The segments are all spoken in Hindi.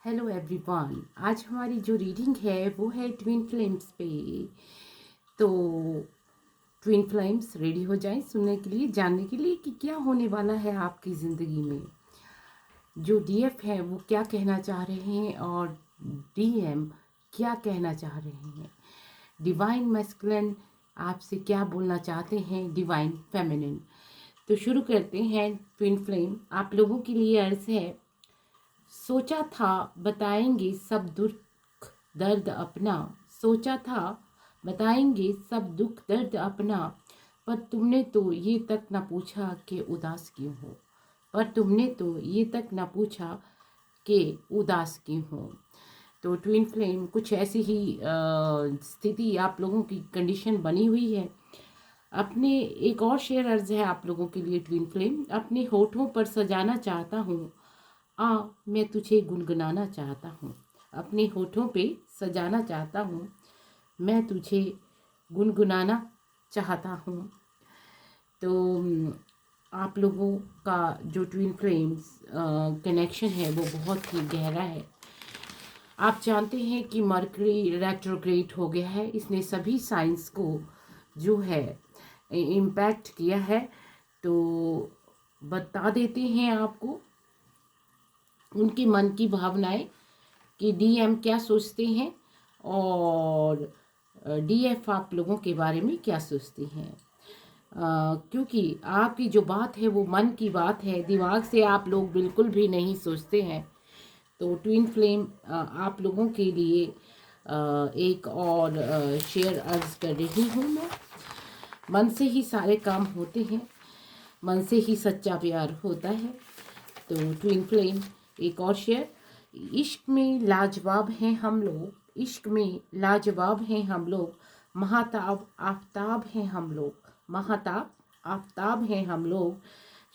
Hello everyone. आज हमारी जो रीडिंग है वो है ट्विन फ्लेम्स पे। तो ट्विन फ्लेम्स रेडी हो जाएं सुनने के लिए, जानने के लिए कि क्या होने वाला है आपकी ज़िंदगी में। जो डीएफ है वो क्या कहना चाह रहे हैं और डीएम क्या कहना चाह रहे हैं। डिवाइन मैस्कुलिन आपसे क्या बोलना चाहते हैं डिवाइन फेमिनिन। तो शुरू करते हैं। ट्विन फ्लेम, आप लोगों के लिए अर्ज है। सोचा था बताएंगे सब दुख दर्द अपना, सोचा था बताएंगे सब दुख दर्द अपना, पर तुमने तो ये तक न पूछा कि उदास क्यों हो, पर तुमने तो ये तक न पूछा कि उदास क्यों हो। तो ट्विन फ्लेम, कुछ ऐसी ही स्थिति आप लोगों की कंडीशन बनी हुई है। अपने एक और शेयर अर्ज है आप लोगों के लिए। ट्विन फ्लेम, अपने होठों पर सजाना चाहता हूँ, आ मैं तुझे गुनगुनाना चाहता हूँ। अपने होठों पे सजाना चाहता हूँ, मैं तुझे गुनगुनाना चाहता हूँ। तो आप लोगों का जो ट्विन फ्लेम्स कनेक्शन है वो बहुत ही गहरा है। आप जानते हैं कि मरकरी रेट्रोग्रेड हो गया है, इसने सभी साइंस को जो है इम्पैक्ट किया है। तो बता देते हैं आपको उनके मन की भावनाएं कि डीएम क्या सोचते हैं और डीएफ आप लोगों के बारे में क्या सोचते हैं। क्योंकि आपकी जो बात है वो मन की बात है, दिमाग से आप लोग बिल्कुल भी नहीं सोचते हैं। तो ट्विन फ्लेम, आप लोगों के लिए एक और शेयर अर्ज कर रही हूँ मैं। मन से ही सारे काम होते हैं, मन से ही सच्चा प्यार होता है। तो ट्विन फ्लेम, एक और शेयर। इश्क में लाजवाब हैं हम लोग, इश्क में लाजवाब हैं हम लोग, महाताब आफताब हैं हम लोग, महाताब आफताब हैं हम लोग,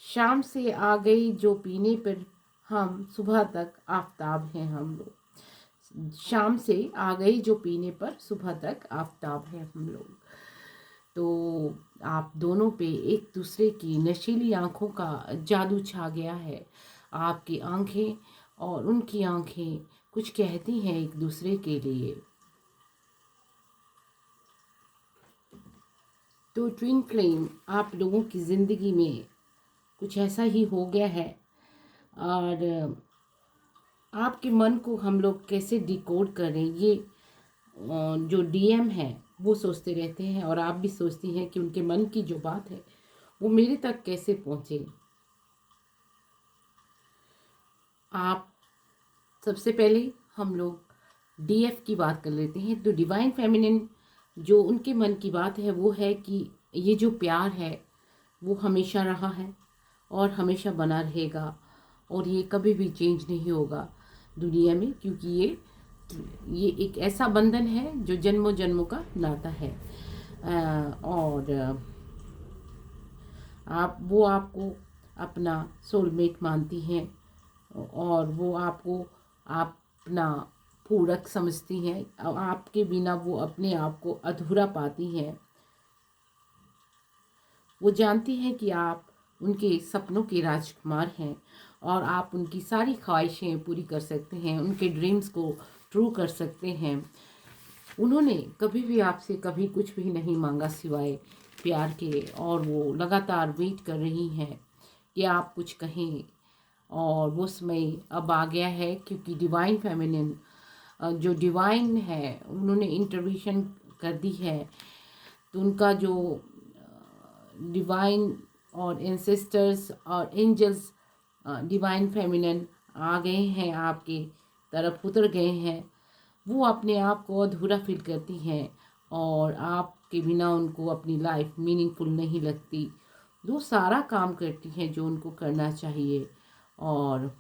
शाम से आ गई जो पीने पर हम, सुबह तक आफताब हैं हम लोग, शाम से आ गई जो पीने पर सुबह तक आफताब हैं हम लोग। तो आप दोनों पे एक दूसरे की नशीली आंखों का जादू छा गया है। आपकी आंखें और उनकी आंखें कुछ कहती हैं एक दूसरे के लिए। तो ट्विन फ्लेम, आप लोगों की ज़िंदगी में कुछ ऐसा ही हो गया है और आपके मन को हम लोग कैसे डिकोड करें, ये जो डीएम है वो सोचते रहते हैं और आप भी सोचती हैं कि उनके मन की जो बात है वो मेरे तक कैसे पहुँचे। आप सबसे पहले हम लोग डीएफ की बात कर लेते हैं। तो डिवाइन फेमिनिन, जो उनके मन की बात है वो है कि ये जो प्यार है वो हमेशा रहा है और हमेशा बना रहेगा और ये कभी भी चेंज नहीं होगा दुनिया में, क्योंकि ये एक ऐसा बंधन है जो जन्मों जन्मों का नाता है। और वो आपको अपना सोलमेट मानती हैं और वो आपको अपना पूरक समझती हैं। आपके बिना वो अपने आप को अधूरा पाती हैं। वो जानती हैं कि आप उनके सपनों के राजकुमार हैं और आप उनकी सारी ख्वाहिशें पूरी कर सकते हैं, उनके ड्रीम्स को ट्रू कर सकते हैं। उन्होंने कभी भी आपसे कभी कुछ भी नहीं मांगा सिवाय प्यार के, और वो लगातार वेट कर रही हैं कि आप कुछ कहें। और वो समय अब आ गया है, क्योंकि डिवाइन फेमिनिन, जो डिवाइन है, उन्होंने इंटरवेंशन कर दी है। तो उनका जो डिवाइन और एंसेस्टर्स और एंजल्स, डिवाइन फेमिनिन आ गए हैं, आपके तरफ उतर गए हैं। वो अपने आप को अधूरा फील करती हैं और आपके बिना उनको अपनी लाइफ मीनिंगफुल नहीं लगती। वो सारा काम करती हैं जो उनको करना चाहिए और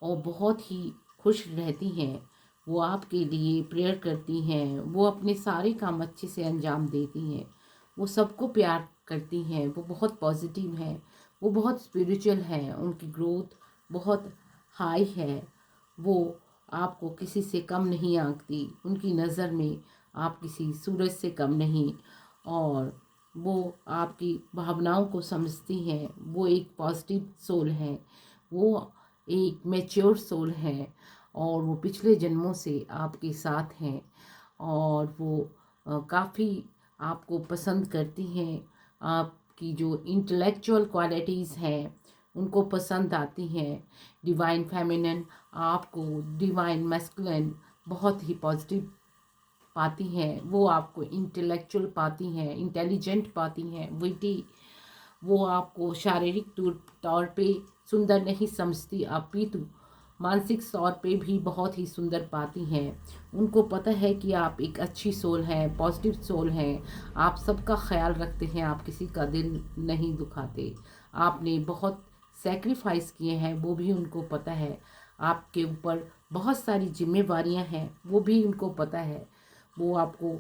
बहुत ही खुश रहती हैं। वो आपके लिए प्रेयर करती हैं, वो अपने सारे काम अच्छे से अंजाम देती हैं, वो सबको प्यार करती हैं, वो बहुत पॉजिटिव हैं, वो बहुत स्पिरिचुअल हैं, उनकी ग्रोथ बहुत हाई है। वो आपको किसी से कम नहीं आंकती, उनकी नज़र में आप किसी सूरज से कम नहीं। और वो आपकी भावनाओं को समझती हैं, वो एक पॉजिटिव सोल हैं। वो एक मैच्योर सोल है और वो पिछले जन्मों से आपके साथ हैं और वो काफ़ी आपको पसंद करती हैं। आपकी जो इंटेलेक्चुअल क्वालिटीज़ हैं उनको पसंद आती हैं। डिवाइन फेमिनिन आपको, डिवाइन मैस्कुलिन बहुत ही पॉजिटिव पाती हैं। वो आपको इंटेलेक्चुअल पाती हैं, इंटेलिजेंट पाती हैं, विटी। वो आपको शारीरिक तौर पे सुंदर नहीं समझती, अपितु मानसिक तौर पे भी बहुत ही सुंदर पाती हैं। उनको पता है कि आप एक अच्छी सोल हैं, पॉजिटिव सोल हैं, आप सबका ख्याल रखते हैं, आप किसी का दिल नहीं दुखाते। आपने बहुत सेक्रीफाइस किए हैं, वो भी उनको पता है। आपके ऊपर बहुत सारी जिम्मेवारियां हैं, वो भी उनको पता है। वो आपको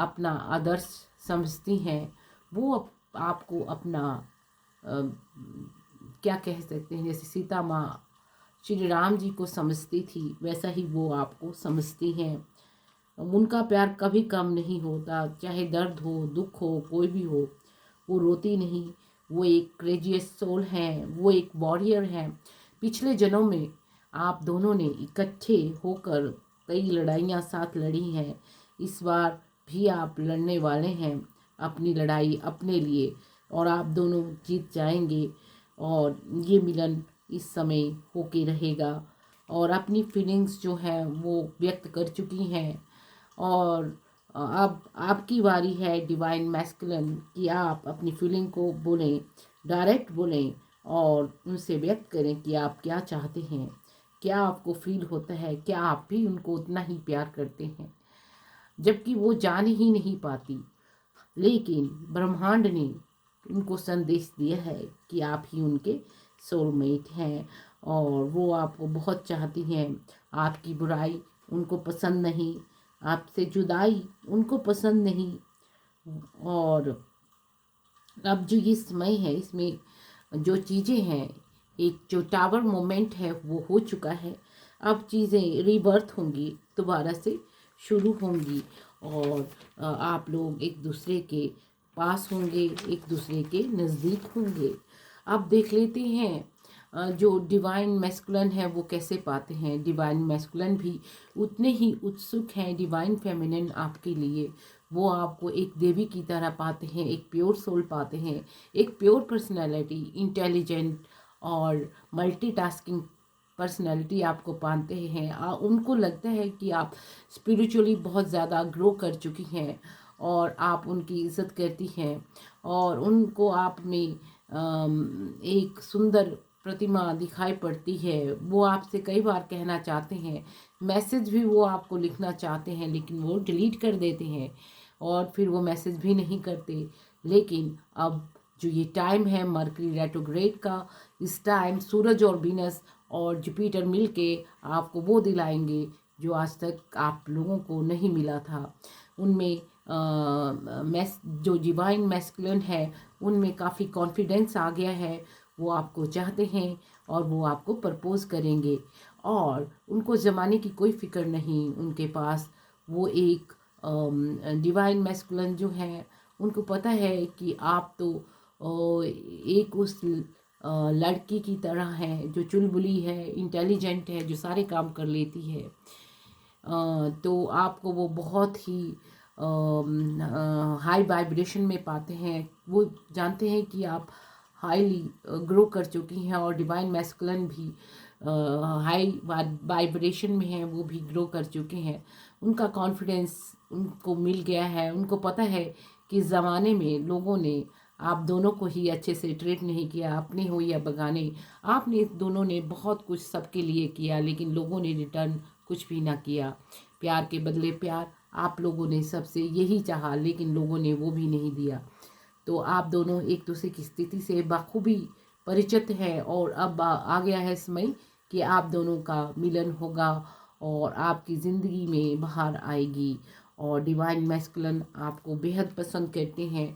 अपना आदर्श समझती हैं। वो आपको अपना क्या कह सकते हैं, जैसे सीता माँ श्री राम जी को समझती थी वैसा ही वो आपको समझती हैं। उनका प्यार कभी कम नहीं होता, चाहे दर्द हो, दुख हो, कोई भी हो, वो रोती नहीं। वो एक क्रेजियस सोल हैं, वो एक वॉरियर हैं। पिछले जन्मों में आप दोनों ने इकट्ठे होकर कई लड़ाइयाँ साथ लड़ी हैं। इस बार भी आप लड़ने वाले हैं अपनी लड़ाई अपने लिए और आप दोनों जीत जाएंगे और ये मिलन इस समय होके रहेगा। और अपनी फीलिंग्स जो है वो व्यक्त कर चुकी हैं और अब आपकी बारी है डिवाइन मैस्कुलिन कि आप अपनी फीलिंग को बोलें, डायरेक्ट बोलें और उनसे व्यक्त करें कि आप क्या चाहते हैं, क्या आपको फील होता है, क्या आप भी उनको उतना ही प्यार करते हैं जबकि वो जान ही नहीं पाती। लेकिन ब्रह्मांड ने उनको संदेश दिया है कि आप ही उनके सोलमेट हैं और वो आपको बहुत चाहती हैं। आपकी बुराई उनको पसंद नहीं, आपसे जुदाई उनको पसंद नहीं। और अब जो ये समय है इसमें जो चीज़ें हैं, एक जो टावर मोमेंट है वो हो चुका है। अब चीज़ें रिबर्थ होंगी, दोबारा से शुरू होंगी और आप लोग एक दूसरे के पास होंगे, एक दूसरे के नज़दीक होंगे। अब देख लेते हैं जो डिवाइन मैस्कुलिन है वो कैसे पाते हैं। डिवाइन मैस्कुलिन भी उतने ही उत्सुक हैं डिवाइन फेमिनिन आपके लिए। वो आपको एक देवी की तरह पाते हैं, एक प्योर सोल पाते हैं, एक प्योर पर्सनैलिटी, इंटेलिजेंट और मल्टीटास्किंग पर्सनैलिटी आपको पाते हैं। उनको लगता है कि आप स्पिरिचुअली बहुत ज़्यादा ग्रो कर चुकी हैं और आप उनकी इज़्ज़त करती हैं और उनको आप में एक सुंदर प्रतिमा दिखाई पड़ती है। वो आपसे कई बार कहना चाहते हैं, मैसेज भी वो आपको लिखना चाहते हैं लेकिन वो डिलीट कर देते हैं और फिर वो मैसेज भी नहीं करते। लेकिन अब जो ये टाइम है मरकरी रेट्रोग्रेड का, इस टाइम सूरज और वीनस और जुपिटर मिलके आपको वो दिलाएंगे जो आज तक आप लोगों को नहीं मिला था। उनमें जो डिवाइन मैस्कुलिन है उनमें काफ़ी कॉन्फिडेंस आ गया है। वो आपको चाहते हैं और वो आपको प्रपोज करेंगे और उनको ज़माने की कोई फिक्र नहीं उनके पास। वो एक डिवाइन मैस्कुलिन जो है उनको पता है कि आप तो एक उस लड़की की तरह है जो चुलबुली है, इंटेलिजेंट है, जो सारे काम कर लेती है। तो आपको वो बहुत ही हाई वाइब्रेशन में पाते हैं। वो जानते हैं कि आप हाईली ग्रो कर चुकी हैं और डिवाइन मैस्कुलिन भी हाई वाइब्रेशन में हैं, वो भी ग्रो कर चुके हैं। उनका कॉन्फिडेंस उनको मिल गया है। उनको पता है कि ज़माने में लोगों ने आप दोनों को ही अच्छे से ट्रीट नहीं किया, अपने हो या बगाने। आपने दोनों ने बहुत कुछ सबके लिए किया लेकिन लोगों ने रिटर्न कुछ भी ना किया। प्यार के बदले प्यार आप लोगों ने सबसे यही चाहा लेकिन लोगों ने वो भी नहीं दिया। तो आप दोनों एक दूसरे की स्थिति से बखूबी परिचित हैं और अब आ गया है समय कि आप दोनों का मिलन होगा और आपकी ज़िंदगी में बाहर आएगी। और डिवाइन मैस्कुलिन आपको बेहद पसंद करते हैं।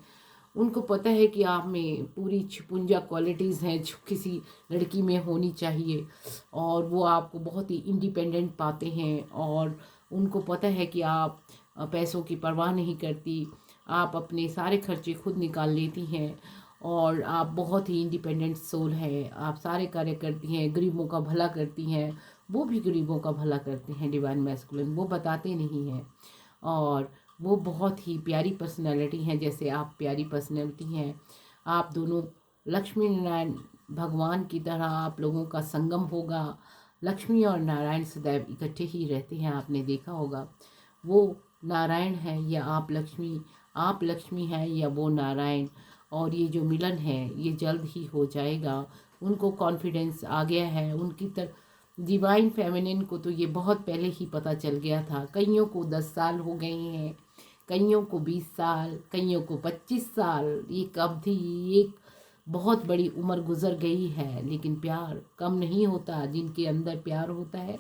उनको पता है कि आप में पूरी छिपुंजा क्वालिटीज़ हैं जो किसी लड़की में होनी चाहिए और वो आपको बहुत ही इंडिपेंडेंट पाते हैं और उनको पता है कि आप पैसों की परवाह नहीं करती, आप अपने सारे खर्चे खुद निकाल लेती हैं और आप बहुत ही इंडिपेंडेंट सोल हैं, आप सारे कार्य करती हैं, गरीबों का भला करती हैं, वो भी गरीबों का भला करते हैं डिवाइन मैस्कुलिन, वो बताते नहीं हैं। और वो बहुत ही प्यारी पर्सनैलिटी हैं, जैसे आप प्यारी पर्सनैलिटी हैं। आप दोनों लक्ष्मी नारायण भगवान की तरह आप लोगों का संगम होगा। लक्ष्मी और नारायण सदैव इकट्ठे ही रहते हैं, आपने देखा होगा। वो नारायण है या आप लक्ष्मी हैं या वो नारायण। और ये जो मिलन है ये जल्द ही हो जाएगा। उनको कॉन्फिडेंस आ गया है उनकी तरफ। डिवाइन फेमिनिन को तो ये बहुत पहले ही पता चल गया था। कईयों को 10 साल हो गए हैं, कईयों को 20 साल, कईयों को 25 साल। एक अवधि, एक बहुत बड़ी उम्र गुजर गई है, लेकिन प्यार कम नहीं होता। जिनके अंदर प्यार होता है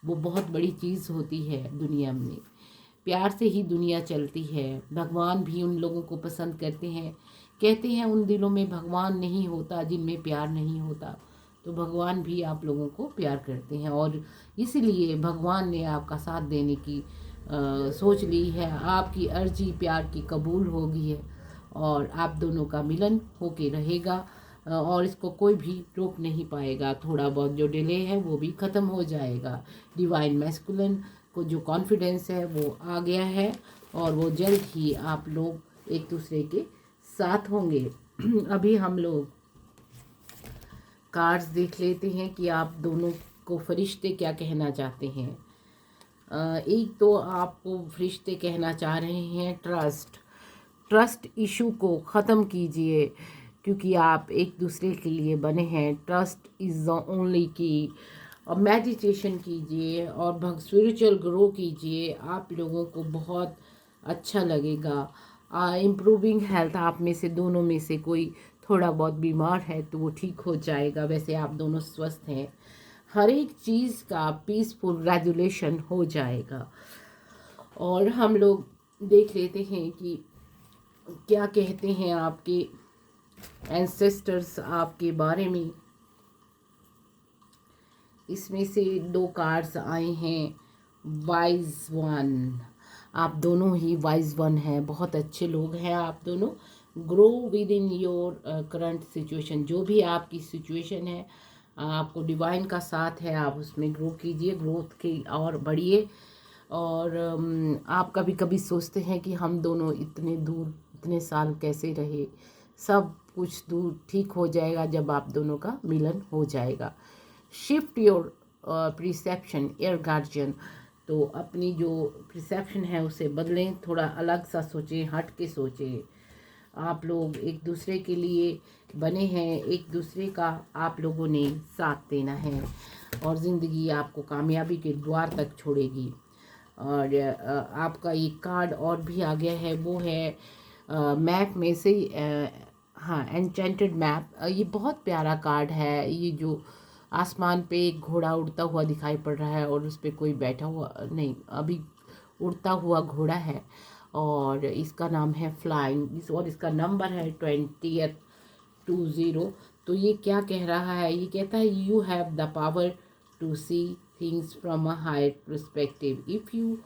वो बहुत बड़ी चीज़ होती है दुनिया में। प्यार से ही दुनिया चलती है। भगवान भी उन लोगों को पसंद करते हैं। कहते हैं उन दिलों में भगवान नहीं होता जिनमें प्यार नहीं होता। तो भगवान भी आप लोगों को प्यार करते हैं, और इसीलिए भगवान ने आपका साथ देने की सोच ली है। आपकी अर्जी प्यार की कबूल होगी है, और आप दोनों का मिलन होके रहेगा। और इसको कोई भी रोक नहीं पाएगा। थोड़ा बहुत जो डिले है वो भी ख़त्म हो जाएगा। डिवाइन मैस्कुलिन को जो कॉन्फिडेंस है वो आ गया है, और वो जल्द ही आप लोग एक दूसरे के साथ होंगे। अभी हम लोग कार्ड्स देख लेते हैं कि आप दोनों को फरिश्ते क्या कहना चाहते हैं। एक तो आपको फरिश्ते कहना चाह रहे हैं ट्रस्ट इशू को ख़त्म कीजिए, क्योंकि आप एक दूसरे के लिए बने हैं। ट्रस्ट इज़ द ओनली की। और मेडिटेशन कीजिए और स्पिरिचुअल ग्रो कीजिए, आप लोगों को बहुत अच्छा लगेगा। इम्प्रूविंग हेल्थ, आप में से दोनों में से कोई थोड़ा बहुत बीमार है तो वो ठीक हो जाएगा। वैसे आप दोनों स्वस्थ हैं। हर एक चीज़ का पीसफुल रेजुलेशन हो जाएगा। और हम लोग देख लेते हैं कि क्या कहते हैं आपके एंसेस्टर्स आपके बारे में। इसमें से 2 कार्ड्स आए हैं। वाइज वन, आप दोनों ही वाइज वन हैं, बहुत अच्छे लोग हैं आप दोनों। Grow with in your current situation, जो भी आपकी सिचुएशन है, आपको डिवाइन का साथ है, आप उसमें ग्रो कीजिए, ग्रोथ की और बढ़िए। और आप कभी कभी सोचते हैं कि हम दोनों इतने दूर इतने साल कैसे रहे। सब कुछ दूर ठीक हो जाएगा जब आप दोनों का मिलन हो जाएगा। Shift your perception air guardian, तो अपनी जो प्रिसेप्शन है उसे बदलें, थोड़ा अलग सा सोचें, हट के सोचें। आप लोग एक दूसरे के लिए बने हैं, एक दूसरे का आप लोगों ने साथ देना है, और ज़िंदगी आपको कामयाबी के द्वार तक छोड़ेगी। और आपका एक कार्ड और भी आ गया है, वो है मैप में से हाँ, एन्चेंटेड मैप। ये बहुत प्यारा कार्ड है। ये जो आसमान पे एक घोड़ा उड़ता हुआ दिखाई पड़ रहा है, और उस पर कोई बैठा हुआ नहीं, अभी उड़ता हुआ घोड़ा है, और इसका नाम है फ्लाइंग, और इसका नंबर है 2020। तो ये क्या कह रहा है, ये कहता है you have the power to see things from a higher perspective if you.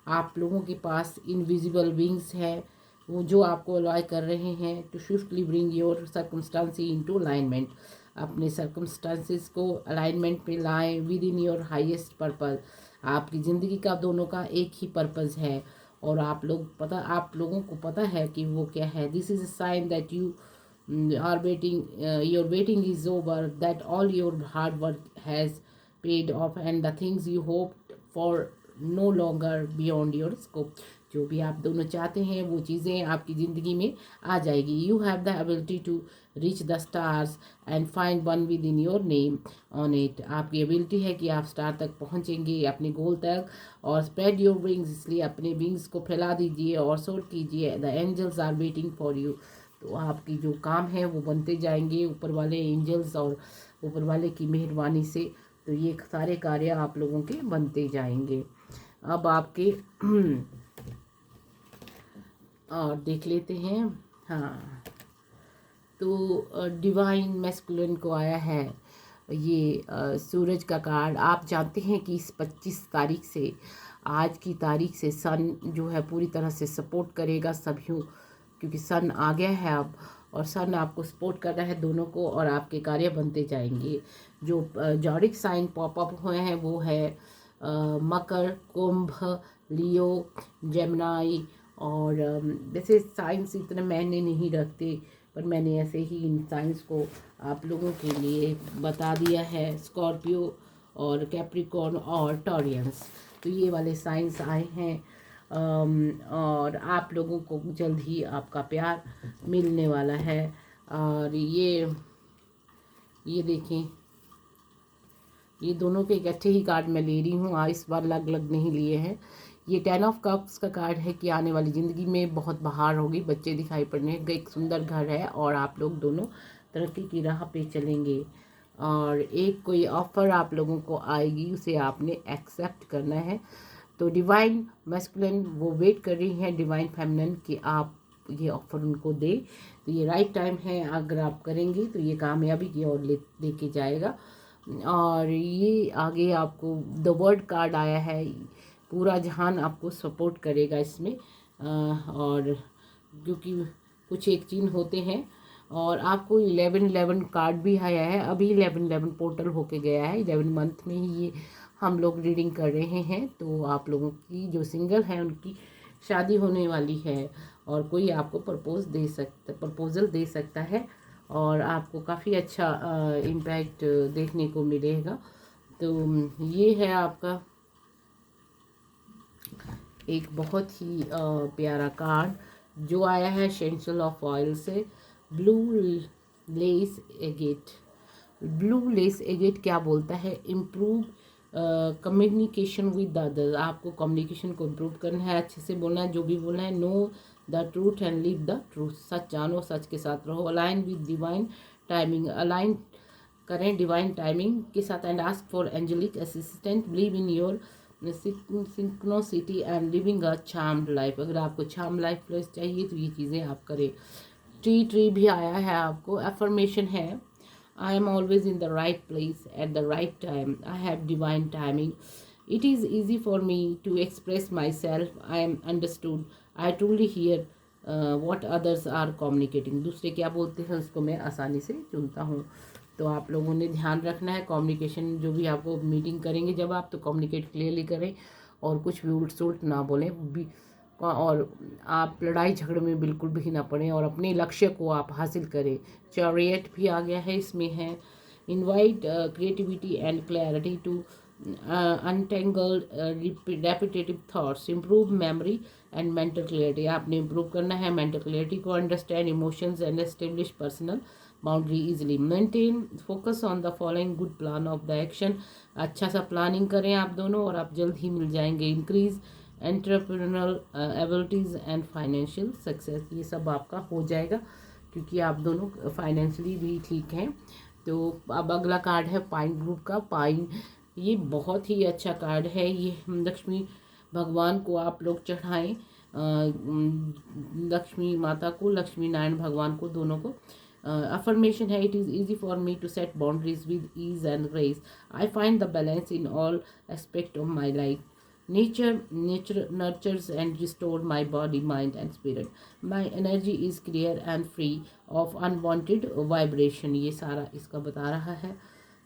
आप लोगों के पास इनविजिबल विंग्स है, वो जो आपको अलाउ कर रहे हैं to swiftly bring your circumstances into alignment. अपने सर्कमस्टांसेस को अलाइनमेंट पे लाएं with in your highest purpose. आपकी ज़िंदगी का दोनों का एक ही पर्पस है, और आप लोगों को पता है कि वो क्या है। This is a sign that you are waiting, your waiting is over, that all your hard work has paid off, and the things you hoped for no longer beyond your scope। जो भी आप दोनों चाहते हैं वो चीज़ें आपकी ज़िंदगी में आ जाएगी। You have the ability to reach the stars and find one with in your name on it. आपकी एबिलिटी है कि आप स्टार तक पहुंचेंगे, अपने गोल तक। और स्प्रेड योर विंग्स, इसलिए अपने विंग्स को फैला दीजिए और सोर कीजिए। The angels are waiting for you. तो आपकी जो काम है वो बनते जाएंगे ऊपर वाले एंजल्स और ऊपर वाले की मेहरबानी से। तो ये सारे कार्य आप लोगों के बनते जाएंगे। अब आपके और देख लेते हैं। हाँ, तो डिवाइन मैस्कुलिन को आया है ये सूरज का कार्ड। आप जानते हैं कि इस 25 तारीख से आज की तारीख से सन जो है पूरी तरह से सपोर्ट करेगा सभी, क्योंकि सन आ गया है अब, और सन आपको सपोर्ट कर रहा है दोनों को, और आपके कार्य बनते जाएंगे। जो जॉडिक साइन पॉप अप हुए हैं वो है मकर, कुंभ, लियो, जेमिनाई। और वैसे साइंस इतने मायने नहीं रखते, पर मैंने ऐसे ही इन साइंस को आप लोगों के लिए बता दिया है। स्कॉर्पियो और कैप्रिकॉर्न और टॉरियंस, तो ये वाले साइंस आए हैं। और आप लोगों को जल्द ही आपका प्यार मिलने वाला है। और ये देखें, ये दोनों के इकट्ठे ही कार्ड मैं ले रही हूँ, इस बार अलग अलग नहीं लिए हैं। ये 10 ऑफ कप्स का कार्ड है कि आने वाली ज़िंदगी में बहुत बहार होगी, बच्चे दिखाई पड़ने, एक सुंदर घर है और आप लोग दोनों तरक्की की राह पे चलेंगे। और एक कोई ऑफ़र आप लोगों को आएगी, उसे आपने एक्सेप्ट करना है। तो डिवाइन मैस्कुलिन वो वेट कर रही हैं डिवाइन फेमिनिन कि आप ये ऑफ़र उनको दे। तो ये राइट टाइम है, अगर आप करेंगे तो ये कामयाबी की ओर लेके जाएगा। और ये आगे आपको द वर्ल्ड कार्ड आया है, पूरा जहान आपको सपोर्ट करेगा इसमें। और क्योंकि कुछ एक चीन होते हैं, और आपको 11-11 कार्ड भी आया है। अभी 11-11 पोर्टल होके गया है, 11 मंथ में ही ये हम लोग रीडिंग कर रहे हैं। तो आप लोगों की जो सिंगल हैं उनकी शादी होने वाली है, और कोई आपको प्रपोजल दे सकता है, और आपको काफ़ी अच्छा इम्पैक्ट देखने को मिलेगा। तो ये है आपका एक बहुत ही प्यारा कार्ड जो आया है शेंशल ऑफ ऑयल से, blue less agate. Blue less agate क्या बोलता है? Improve communication with others. आपको कम्युनिकेशन को इम्प्रूव करना है, अच्छे से बोलना है, जो भी बोलना है। Know the truth and live the truth. सच जानो, सच के साथ रहो। Align with divine timing. Align करें डिवाइन टाइमिंग के साथ, and ask for angelic assistant. Believe in your synchronicity and living a charmed life. अगर आपको चार्म लाइफ चाहिए तो ये चीज़ें आप करें। ट्री भी आया है आपको, अफर्मेशन है। I am always in the right place at the right time. I have divine timing. It is easy for me to express myself. I am understood. I truly hear what others are communicating. दूसरे क्या बोलते हैं उसको मैं आसानी से चुनता हूँ। तो आप लोगों ने ध्यान रखना है, कम्युनिकेशन जो भी आपको मीटिंग करेंगे जब आप, तो कम्युनिकेट क्लियरली करें और कुछ भी उल्ट सुल्ट ना बोलें और आप लड़ाई झगड़े में बिल्कुल भी ना पड़ें, और अपने लक्ष्य को आप हासिल करें। चैरियट भी आ गया है, इसमें है invite creativity and clarity to untangled repetitive thoughts, improve memory and mental clarity. आपने इम्प्रूव करना है मेंटल क्लियरिटी को, understand emotions and establish personal boundary easily. Maintain focus on the following good plan of the action. अच्छा सा प्लानिंग करें आप दोनों, और आप जल्द ही मिल जाएंगे। Increase entrepreneurial abilities and financial success. ये सब आपका हो जाएगा क्योंकि आप दोनों फाइनेंशियली भी ठीक हैं। तो अब अगला कार्ड है पाइन ग्रुप का। पाइन ये बहुत ही अच्छा कार्ड है। ये लक्ष्मी भगवान को आप लोग चढ़ाएं, लक्ष्मी माता को, लक्ष्मी नारायण भगवान को, दोनों को। affirmation है, it is easy for me to set boundaries with ease and grace. I find the balance in all aspect of my life. Nature nurtures and restores my body, mind and spirit. My energy is clear and free of unwanted vibration. ये सारा इसका बता रहा है।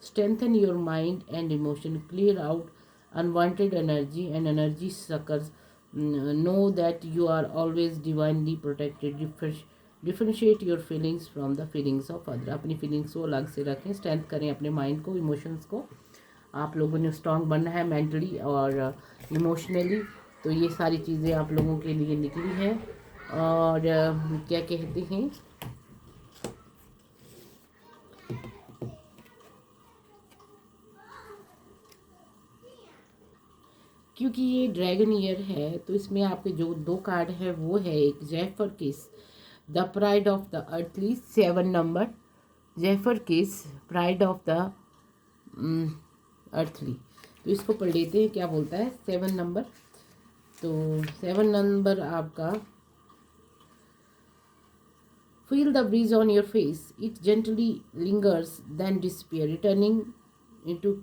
Strengthen your mind and emotion. Clear out unwanted energy and energy suckers. Know that you are always divinely protected. Differentiate your feelings from the feelings of other. अपनी फीलिंग्स को अलग से रखें, स्ट्रेंथ करें अपने माइंड को, इमोशंस को। आप लोगों ने स्ट्रांग बनना है मेंटली और इमोशनली। तो ये सारी चीज़ें आप लोगों के लिए निकली हैं। और क्या कहते हैं, क्योंकि ये ड्रैगन ईयर है तो इसमें आपके जो दो कार्ड है वो है, एक zephyr kiss the pride of the earthly, 7 number. Zephyr kiss pride of the earthly. तो इसको पढ़ लेते हैं क्या बोलता है 7 नंबर। तो 7 नंबर आपका, feel the breeze on your face, it gently lingers then disappear, returning into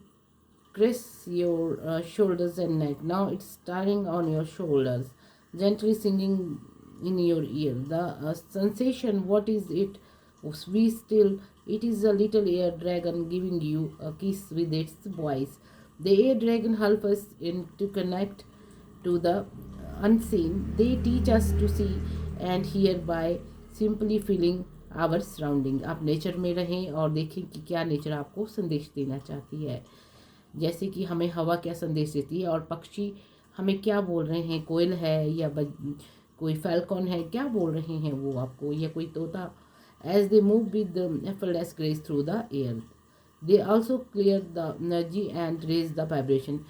caress your shoulders and neck. Now it's turning on your shoulders, gently singing in your ear. The sensation, what is it? Be still. It is a little air dragon giving you a kiss with its voice. The air dragon helps us to connect to the unseen. They teach us to see and hear by simply feeling our surrounding. आप नेचर में रहें और देखें कि क्या नेचर आपको संदेश देना चाहती है। जैसे कि हमें हवा क्या संदेश देती है और पक्षी हमें क्या बोल रहे हैं, कोयल है या कोई फैल्कॉन है, क्या बोल रहे हैं वो आपको, या कोई तोता। As they move with effortless grace through the air, they also clear the energy and raise the vibration.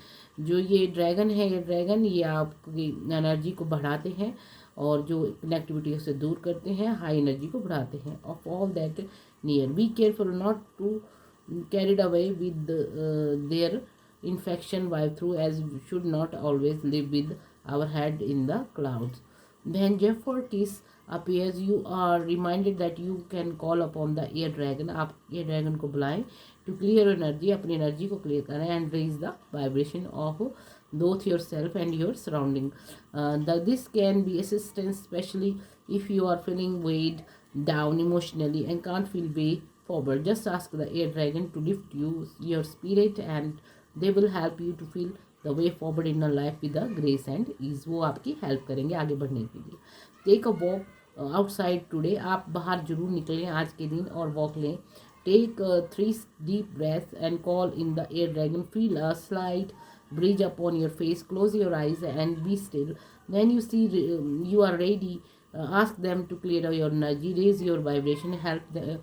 जो ये ड्रैगन है, ये ड्रैगन ये आपकी एनर्जी को बढ़ाते हैं और जो कनेक्टिविटी से दूर करते हैं, हाई एनर्जी को बढ़ाते हैं। Of all that near, be careful not to carried away with their infection vibe through, as should not always live with our head in the clouds. When Jeffrey appears, you are reminded that you can call upon the air dragon. आप air dragon को बुलाएं to clear energy, अपनी एनर्जी को clear करें and raise the vibration of both yourself and your surrounding. This can be assistance, especially if you are feeling weighed down emotionally and can't feel way forward. Just ask the air dragon to lift your spirit and they will help you to feel the way forward in your life with the grace and ease. वो आपकी हेल्प करेंगे आगे बढ़ने के लिए। Take a walk outside today, आप बाहर जरूर निकलें आज के दिन और वॉक लें। Take 3 deep breaths and call in the air dragon. Feel a slight breeze upon your face. Close your eyes and be still. When you see you are ready, ask them to clear your energy, raise your vibration, help the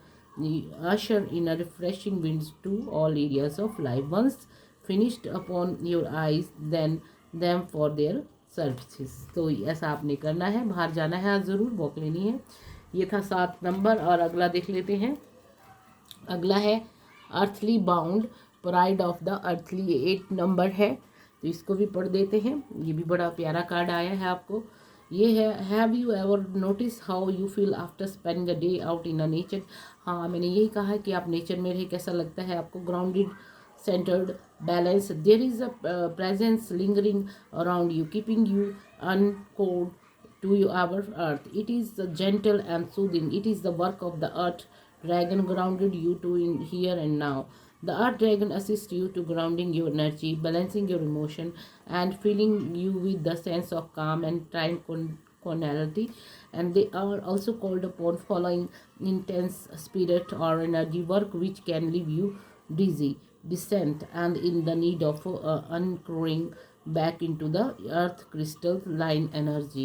usher in a refreshing winds to all areas of life. Once finished, upon your eyes, then them for their services. तो ऐसा आपने करना है, बाहर जाना है, आज ज़रूर वॉक लेनी है। ये था 7 नंबर और अगला देख लेते हैं। अगला है earthly bound, pride of the earthly, ये 8 नंबर है, तो इसको भी पढ़ देते हैं। ये भी बड़ा प्यारा कार्ड आया है आपको। ये है, have you ever notice how you feel after spending a day out in a nature. हाँ, मैंने यही कहा है कि आप नेचर में रहे कैसा लगता है आपको। Grounded, centered, balanced. There is a presence lingering around you, keeping you anchored to our earth. It is gentle and soothing. It is the work of the earth dragon, grounded you to in here and now. The earth dragon assists you to grounding your energy, balancing your emotion, and filling you with the sense of calm and tranquility. And they are also called upon following intense spirit or energy work which can leave you dizzy, descent, and in the need of anchoring back into the earth crystalline energy.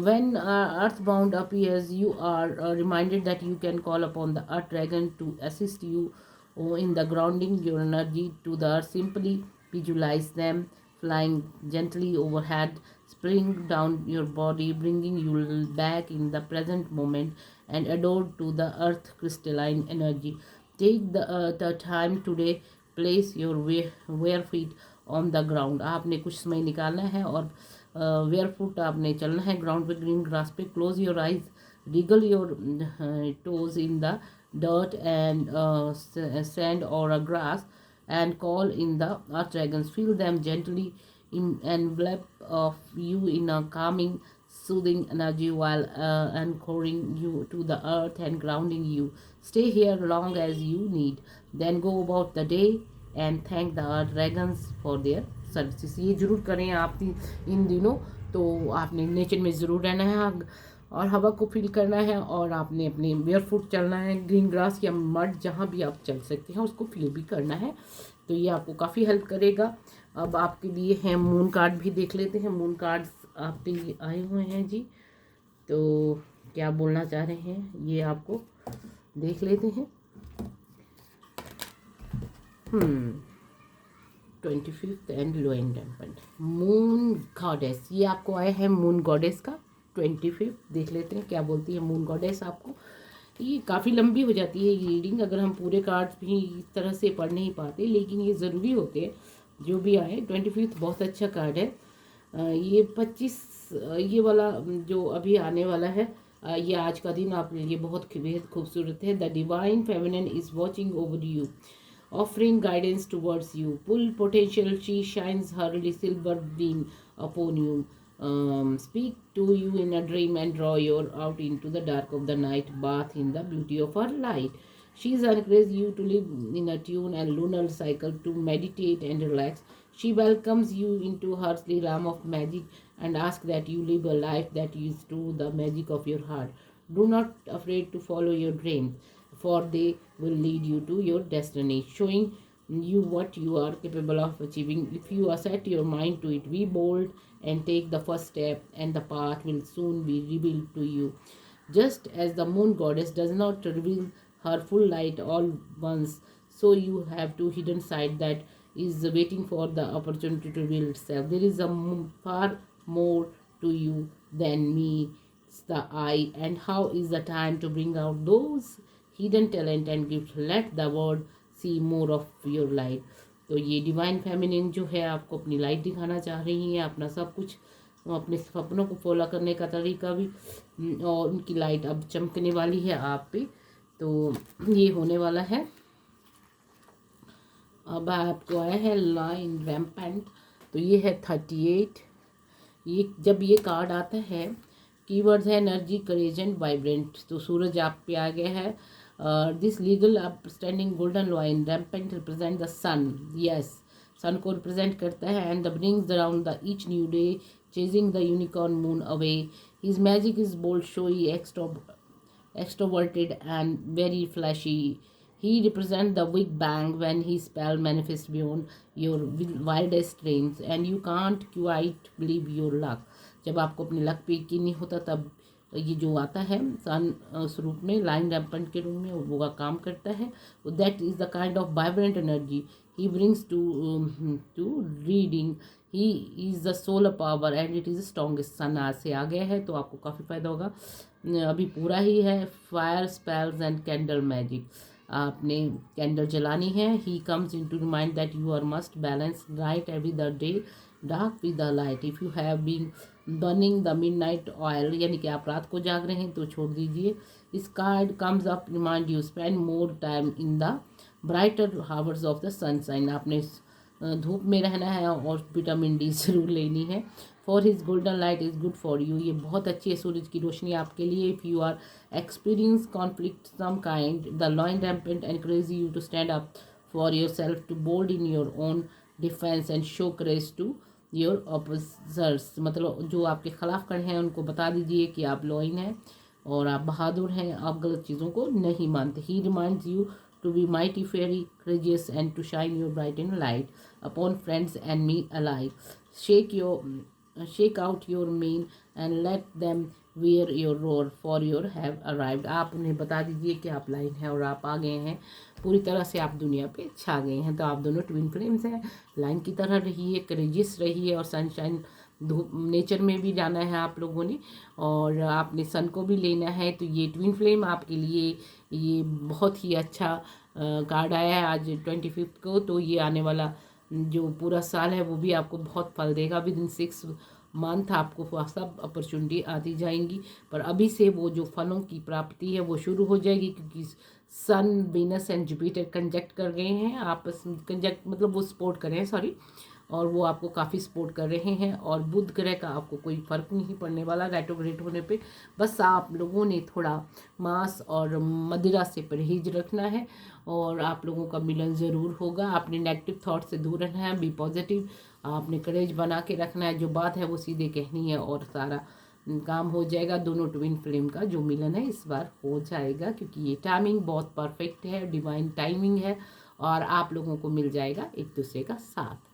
When earthbound appears, you are reminded that you can call upon the earth dragon to assist you in the grounding your energy to the earth. Simply visualize them flying gently overhead, spring down your body, bringing you back in the present moment and adored to the earth crystalline energy. Take the time today, place your bare feet on the ground. आपने कुछ समय निकालना है और वेयर फुट आपने चलना है ग्राउंड पे, ग्रीन ग्रास पे। Close your eyes, Regal your toes in the dirt and sand or a grass, and call in the earth dragons. Feel them gently envelop of you in a calming, soothing energy while anchoring you to the earth and grounding you. Stay here long as you need. Then go about the day and thank the earth dragons for their services. ये जरूर करें आप इन दिनों। तो आपने नेचर में ज़रूर रहना है और हवा को फील करना है और आपने अपने बेयर फुट चलना है। ग्रीन ग्रास या मड जहाँ भी आप चल सकते हैं उसको फील भी करना है, तो ये आपको काफ़ी हेल्प करेगा। अब आपके लिए हैं मून कार्ड भी देख लेते हैं। मून कार्ड्स आपके लिए आए हुए हैं जी, तो क्या बोलना चाह रहे हैं ये आपको देख लेते हैं। 25th and low and dampened moon goddess, ये आपको आया है मून गॉडेस का 25th। देख लेते हैं क्या बोलती है मून गॉडेस आपको। ये काफ़ी लंबी हो जाती है ये रीडिंग, अगर हम पूरे कार्ड्स भी इस तरह से पढ़ नहीं पाते, लेकिन ये ज़रूरी होते हैं जो भी आए। 25th बहुत अच्छा कार्ड है। ये 25 ये वाला जो अभी आने वाला है, ये आज का दिन आपके लिए बहुत बेहद खूबसूरत है। The divine feminine is watching over you. offering guidance towards you. Full potential, she shines her silver beam upon you. Speak to you in a dream and draw you out into the dark of the night, bath in the beauty of her light. She encourages you to live in a tune and lunar cycle, to meditate and relax. She welcomes you into her realm of magic and asks that you live a life that is true the magic of your heart. Do not afraid to follow your dreams, for they will lead you to your destiny, showing you what you are capable of achieving if you are set your mind to it. Be bold and take the first step, and the path will soon be revealed to you. Just as the moon goddess does not reveal her full light all once, so you have two hidden side that is waiting for the opportunity to reveal itself. There is a far more to you than meets the eye, and how is the time to bring out those hidden talent and gifts. Let the world see more of your light. तो ये डिवाइन फेमिनिन जो है आपको अपनी लाइट दिखाना चाह रही हैं, अपना सब कुछ, अपने सपनों को फॉलो करने का तरीका भी, और उनकी लाइट अब चमकने वाली है आप पे। तो ये होने वाला है। अब आपको आया है लाइन रैम्पेंट, तो ये है 38। ये जब ये कार्ड आता है, कीवर्ड्स है एनर्जी, करेज एंड वाइब्रेंट। तो सूरज आप पे आ गया है। This legal upstanding golden lion rampant represent the sun. Yes, sun को रिप्रेजेंट करता है। And the brings around the each new day, chasing the unicorn moon away. His magic is bold, showy, extroverted and very flashy. He represents the Big Bang when his spell manifests beyond your wildest dreams, and you can't quite believe your luck. जब आपको अपने लक पे यकीन नहीं होता, तब ये जो आता है सन उस रूप में, लाइन रैम्पेंट के रूप में, वो का काम करता है। That is the kind of vibrant energy he brings to reading. He is the solar power and it is strongest. Sun आज से आ गया है, तो आपको काफ़ी फायदा होगा। अभी पूरा ही है। Fire spells and candle magic, आपने कैंडल जलानी है। He comes in to remind that you are must balance right every the day, dark with the light. If you have been burning the midnight oil, यानी कि आप रात को जाग रहे हैं, तो छोड़ दीजिए। इस card comes up remind you spend more time in the brighter hours of the sunshine. आपने धूप में रहना है और विटामिन डी जरूर लेनी है। For his golden light is good for you. ये बहुत अच्छी है सूरज की रोशनी आपके लिए। If you are experience conflict some kind, the lion rampant encourage you to stand up for yourself, to bold in your own defence and show courage to your opposers. मतलब जो आपके खिलाफ खड़े हैं उनको बता दीजिए कि आप लॉइन हैं और आप बहादुर हैं, आप गलत चीज़ों को नहीं मानते। He reminds you to be mighty, fairy, courageous, and to shine your bright in light upon friends and me alike. Shake out your mane and let them wear your roar, for you have arrived. आप उन्हें बता दीजिए कि आप लाइन हैं और आप आ गए हैं, पूरी तरह से आप दुनिया पे छा गए हैं। तो आप दोनों ट्विन फ्लेम्स हैं। लाइन की तरह रहिए, करेजियस रहिए, और सनशाइन धूप नेचर में भी जाना है आप लोगों ने, और आपने सन को भी लेना है। तो ये ट्विन फ्लेम आपके लिए ये बहुत ही अच्छा कार्ड आया है आज 25 को। तो ये आने वाला जो पूरा साल है वो भी आपको बहुत फल देगा। विद इन 6 मंथ आपको सब अपॉर्चुनिटी आती जाएंगी, पर अभी से वो जो फलों की प्राप्ति है वो शुरू हो जाएगी, क्योंकि सन, वीनस एंड जुपिटर कंजक्ट कर गए हैं आपस में। कंजक्ट मतलब वो सपोर्ट कर रहे हैं, सॉरी, और वो आपको काफ़ी सपोर्ट कर रहे हैं। और बुध ग्रह का आपको कोई फ़र्क नहीं पड़ने वाला रेट्रोग्रेड होने पे। बस आप लोगों ने थोड़ा मांस और मदिरा से परहेज रखना है, और आप लोगों का मिलन ज़रूर होगा। आपने नेगेटिव थॉट से दूर रहना है, बी पॉजिटिव, आपने करेज बना के रखना है। जो बात है वो सीधे कहनी है और सारा काम हो जाएगा। दोनों ट्विन फ्लेम का जो मिलन है इस बार हो जाएगा, क्योंकि ये टाइमिंग बहुत परफेक्ट है, डिवाइन टाइमिंग है, और आप लोगों को मिल जाएगा एक दूसरे का साथ।